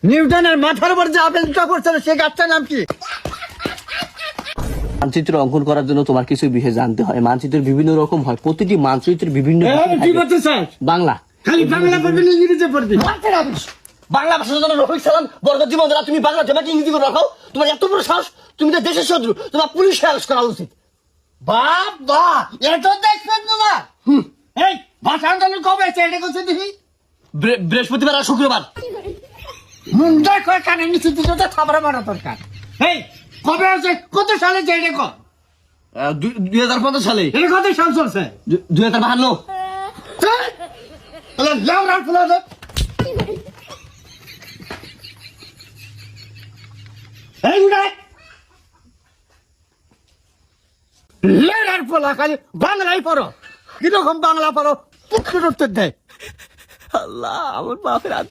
নিউটনের মাথার উপর যে আপেলটা পড়ছিল সে গাছটার নাম কি? মানচিত্র অঙ্কন করার জন্য তোমার কিছু বিষয় জানতে হয়। মানচিত্র বিভিন্ন রকম হয়, প্রতিটি মানচিত্রের বিভিন্ন কি বলতে চাস? বাংলা খালি বাংলা পড়বি না ইংরেজি পড়বি? বাংলা ভাষার জন্য রফিক সালাম বরকত জীবন দ্বারা তুমি বাংলা জমাকে ইংরেজি করে রাখো। তোমার এত বড় সাহস, তুমি তো দেশের শত্রু, তোমার পুলিশ অ্যারেস্ট করা উচিত। বাবা এত দেখছেন না? এই ভাষা আন্দোলন কবে আছে এটা কোথায় দেখি? বৃহস্পতিবার আর শুক্রবার। মুন্ডা কয় কানে নিচে দিতে তো খাবার মারা দরকার। এই কবে আছে, কত সালে যে এটা কর? 2015 সালে। এটা কত সাল চলছে? 2052। তাহলে লেওরার ফুলা দে। এই উড়াই লেওরার ফুলা খালি বাংলাই পড়ো। কিরকম বাংলা পড়ো পুত্র উত্তর দেয়। আল্লাহ, আমার বাপের